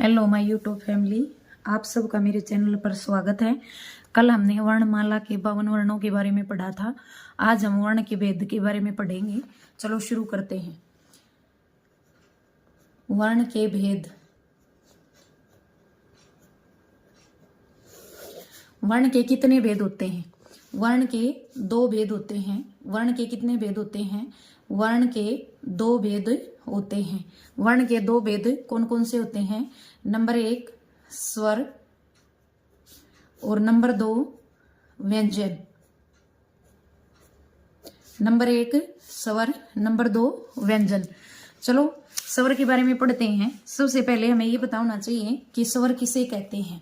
Hello my YouTube family, आप सबका मेरे चैनल पर स्वागत है। कल हमने वर्णमाला के 52 वर्णों के बारे में पढ़ा था। आज हम वर्ण के भेद के बारे में पढ़ेंगे। चलो शुरू करते हैं। वर्ण के भेद। वर्ण के कितने भेद होते हैं? वर्ण के 2 भेद होते हैं। वर्ण के कितने भेद होते हैं? वर्ण के 2 भेद होते हैं। वर्ण के 2 भेद कौन कौन से होते हैं? नंबर 1 स्वर और नंबर 2 व्यंजन। नंबर 1 स्वर, नंबर 2 व्यंजन। चलो स्वर के बारे में पढ़ते हैं। सबसे पहले हमें ये बताना चाहिए कि स्वर किसे कहते हैं।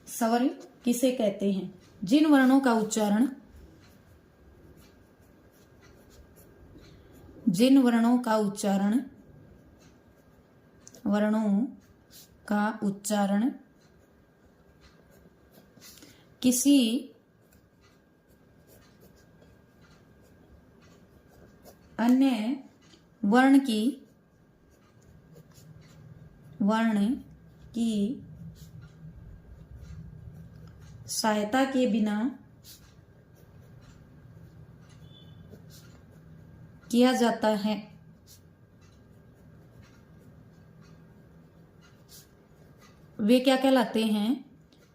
स्वर किसे कहते हैं? जिन वर्णों का उच्चारण किसी अन्य वर्ण की सहायता के बिना किया जाता है, वे क्या कहलाते हैं?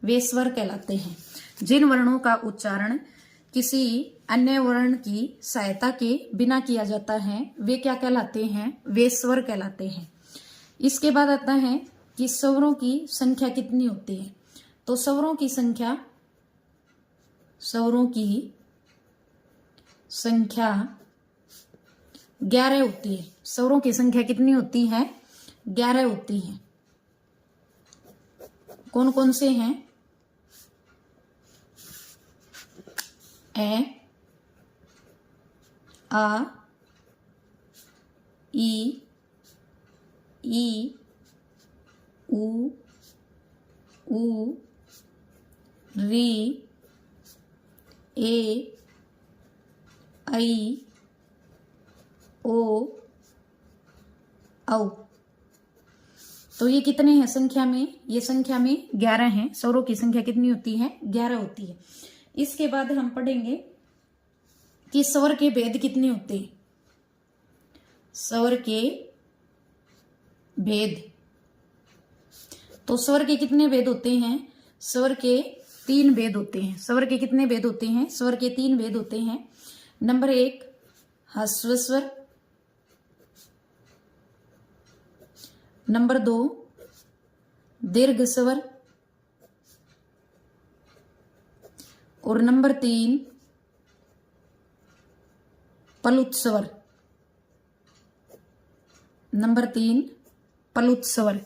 वे स्वर कहलाते हैं। जिन वर्णों का उच्चारण किसी अन्य वर्ण की सहायता के बिना किया जाता है, वे क्या कहलाते हैं? वे स्वर कहलाते हैं। इसके बाद आता है कि स्वरों की संख्या कितनी होती है। तो स्वरों की संख्या 11 होती है। स्वरों की संख्या कितनी होती है? 11 होती है। कौन कौन से हैं? ए, आ, ई, ऊ, री, ए, ऐ, ओ, औ। तो ये कितने हैं संख्या में? ये संख्या में 11 हैं। स्वरों की संख्या कितनी होती है? 11 होती है। इसके बाद हम पढ़ेंगे कि स्वर के भेद कितने होते हैं। स्वर के भेद। तो स्वर के कितने भेद होते हैं? स्वर के 3 भेद होते हैं। स्वर के कितने भेद होते हैं? स्वर के 3 भेद होते हैं। नंबर 1 ह्रस्व स्वर, नंबर 2 दीर्घ स्वर और नंबर 3 प्लुत स्वर। नंबर 3 प्लुत स्वर।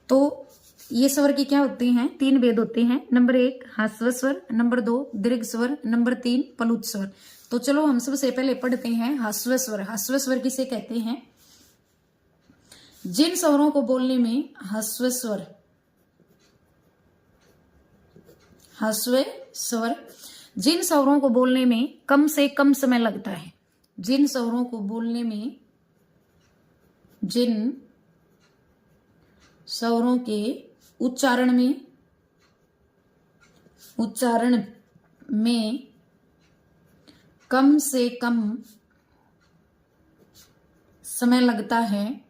तो ये स्वर की क्या होते हैं? 3 भेद होते हैं। नंबर 1 ह्रस्व स्वर, नंबर 2 दीर्घ स्वर, नंबर 3 प्लुत स्वर। तो चलो हम सबसे पहले पढ़ते हैं ह्रस्व स्वर। ह्रस्व स्वर किसे कहते हैं? जिन स्वरों को बोलने में ह्रस्व स्वर, जिन स्वरों को बोलने में कम से कम समय लगता है। जिन स्वरों को बोलने में, जिन स्वरों के उच्चारण में कम से कम समय लगता है,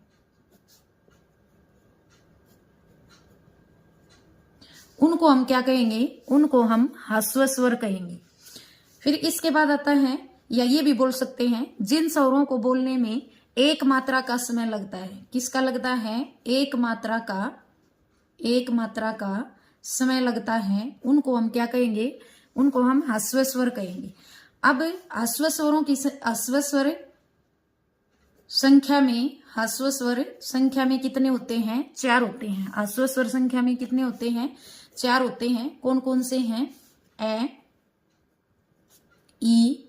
उनको हम क्या कहेंगे? उनको हम ह्रस्व स्वर कहेंगे। फिर इसके बाद आता है, या ये भी बोल सकते हैं, जिन स्वरों को बोलने में 1 मात्रा का समय लगता है। किसका लगता है? 1 मात्रा का समय लगता है, उनको हम क्या कहेंगे? उनको हम ह्रस्व स्वर कहेंगे। अब ह्रस्व स्वर संख्या में कितने होते हैं? 4 होते हैं। ह्रस्व स्वर संख्या में कितने होते हैं? 4 होते हैं। कौन कौन से हैं? ए, ई,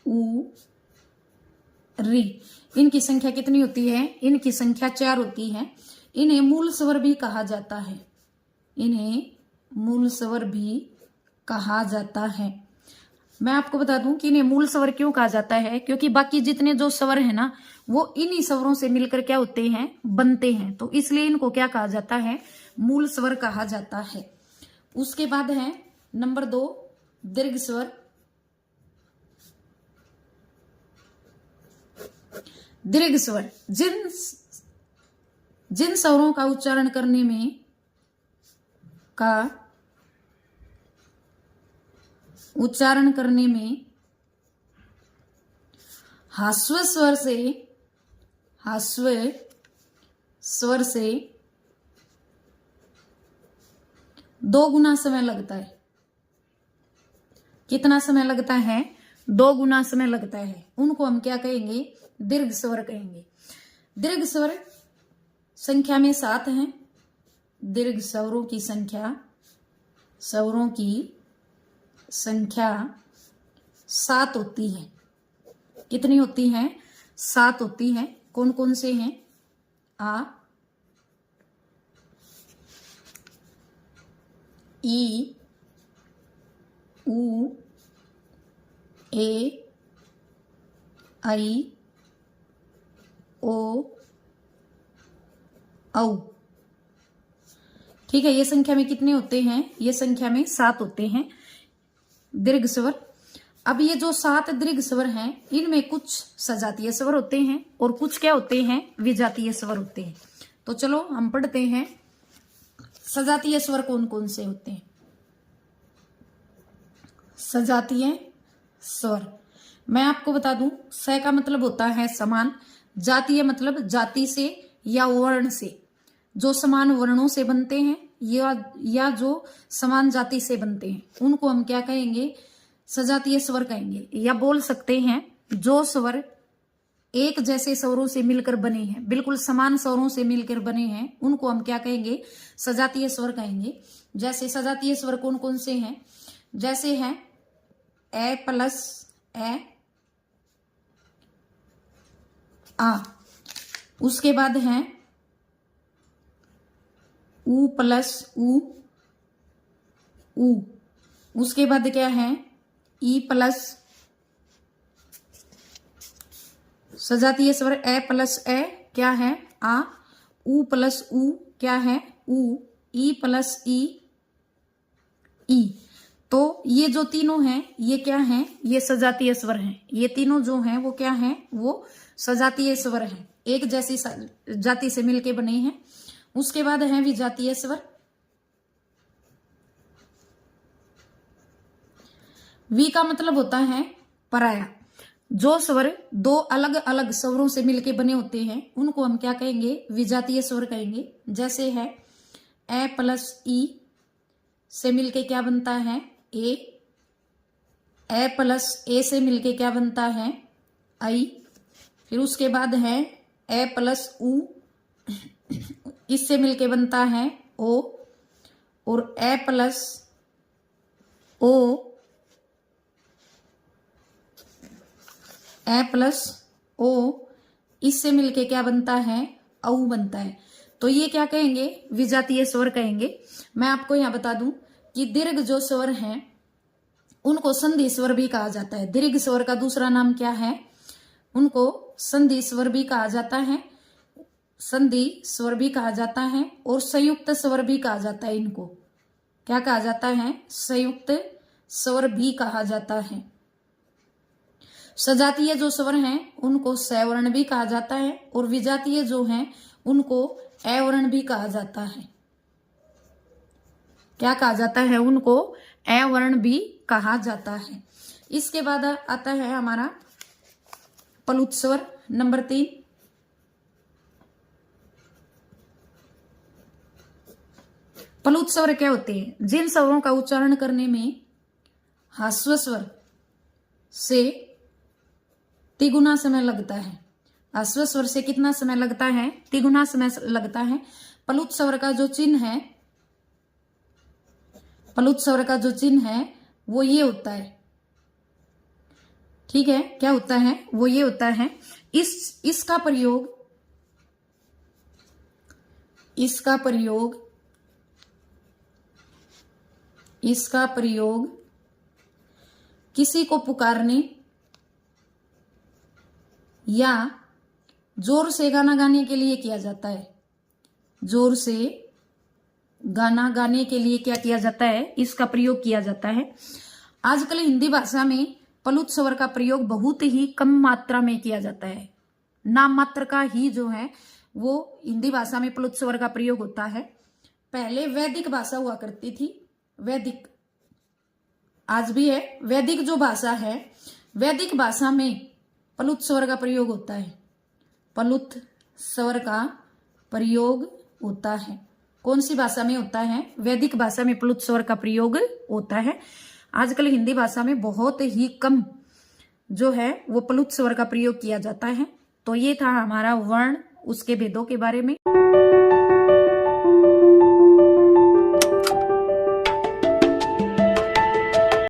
ऊ, री। इनकी संख्या कितनी होती है? इनकी संख्या 4 होती है। इन्हें मूल स्वर भी कहा जाता है। मैं आपको बता दूं कि इन्हें मूल स्वर क्यों कहा जाता है, क्योंकि बाकी जितने जो स्वर है ना वो इन्हीं स्वरों से मिलकर क्या होते हैं, बनते हैं, तो इसलिए इनको क्या कहा जाता है, मूल स्वर कहा जाता है। उसके बाद है नंबर 2 दीर्घ स्वर। दीर्घ स्वर जिन स्वरों का उच्चारण करने में ह्रस्व स्वर से 2 गुना समय लगता है। कितना समय लगता है, 2 गुना समय लगता है, उनको हम क्या कहेंगे, दीर्घ स्वर कहेंगे। दीर्घ स्वर संख्या में 7 हैं। दीर्घ स्वरों की संख्या 7 होती है। कितनी होती हैं, 7 होती हैं। कौन कौन से हैं, आ, ई, उ, ए, आई, ओ, औ। ठीक है, ये संख्या में कितने होते हैं, ये संख्या में 7 होते हैं दीर्घ स्वर। अब ये जो 7 दीर्घ स्वर हैं इनमें कुछ सजातीय स्वर होते हैं और कुछ क्या होते हैं, विजातीय स्वर होते हैं। तो चलो हम पढ़ते हैं सजातीय स्वर कौन कौन से होते हैं। सजातीय स्वर मैं आपको बता दूं, स का मतलब होता है समान, जातीय मतलब जाति से या वर्ण से, जो समान वर्णों से बनते हैं या जो समान जाति से बनते हैं उनको हम क्या कहेंगे, सजातीय स्वर कहेंगे। या बोल सकते हैं जो स्वर एक जैसे स्वरों से मिलकर बने हैं, बिल्कुल समान स्वरों से मिलकर बने हैं, उनको हम क्या कहेंगे, सजातीय स्वर कहेंगे। जैसे सजातीय स्वर कौन कौन से हैं, जैसे हैं ए प्लस ए, आ, उसके बाद है उ प्लस उ, उसके बाद क्या है ई प्लस, सजातीय स्वर ए प्लस ए क्या है, आ, उ प्लस उ क्या है, उ, ई प्लस ई, ई। तो ये जो तीनों हैं ये क्या हैं, ये सजातीय स्वर हैं। ये तीनों जो हैं वो क्या हैं, वो सजातीय स्वर हैं, एक जैसी जाति से मिलके बने हैं। उसके बाद है विजातीय स्वर। वी का मतलब होता है पराया। जो स्वर 2 अलग अलग स्वरों से मिलके बने होते हैं उनको हम क्या कहेंगे, विजातीय स्वर कहेंगे। जैसे है ए प्लस ई से मिलके क्या बनता है, ए प्लस ए से मिलके क्या बनता है, आई। फिर उसके बाद है ए प्लस उ, इससे मिलके बनता है ओ, और ए प्लस ओ, ए प्लस ओ, इससे मिलके क्या बनता है, औ बनता है। तो ये क्या कहेंगे, विजातीय स्वर कहेंगे। मैं आपको यहां बता दूं कि दीर्घ जो स्वर हैं उनको संधि स्वर भी कहा जाता है। दीर्घ स्वर का दूसरा नाम क्या है, उनको संधि स्वर भी कहा जाता है, संधि स्वर भी कहा जाता है, और संयुक्त स्वर भी कहा जाता है। इनको क्या कहा जाता है, संयुक्त स्वर भी कहा जाता है। सजातीय जो स्वर हैं उनको सवर्ण भी कहा जाता है, और विजातीय जो हैं उनको अवर्ण भी कहा जाता है। क्या कहा जाता है, उनको अवर्ण भी कहा जाता है। इसके बाद आता है हमारा प्लुत स्वर नंबर 3। प्लुत स्वर क्या होते हैं, जिन स्वरों का उच्चारण करने में ह्रस्व स्वर से तिगुना समय लगता है। ह्रस्व स्वर से कितना समय लगता है, तिगुना समय लगता है। प्लुत स्वर का जो चिन्ह है, प्लुत स्वर का जो चिन्ह है वो ये होता है, ठीक है, क्या होता है, वो ये होता है, इसका प्रयोग किसी को पुकारने या जोर से गाना गाने के लिए किया जाता है। जोर से गाना गाने के लिए क्या किया जाता है, इसका प्रयोग किया जाता है। आजकल हिंदी भाषा में प्लुत स्वर का प्रयोग बहुत ही कम मात्रा में किया जाता है। नाम मात्र का ही जो है वो हिंदी भाषा में प्लुत स्वर का प्रयोग होता है। पहले वैदिक भाषा हुआ करती थी, वैदिक आज भी है। वैदिक जो भाषा है, वैदिक भाषा में प्लुत स्वर का प्रयोग होता है। प्लुत स्वर का प्रयोग होता है। कौन सी भाषा में होता है? वैदिक भाषा में प्लुत स्वर का प्रयोग होता है। आजकल हिंदी भाषा में बहुत ही कम जो है वो प्लुत स्वर का प्रयोग किया जाता है। तो ये था हमारा वर्ण, उसके भेदों के बारे में।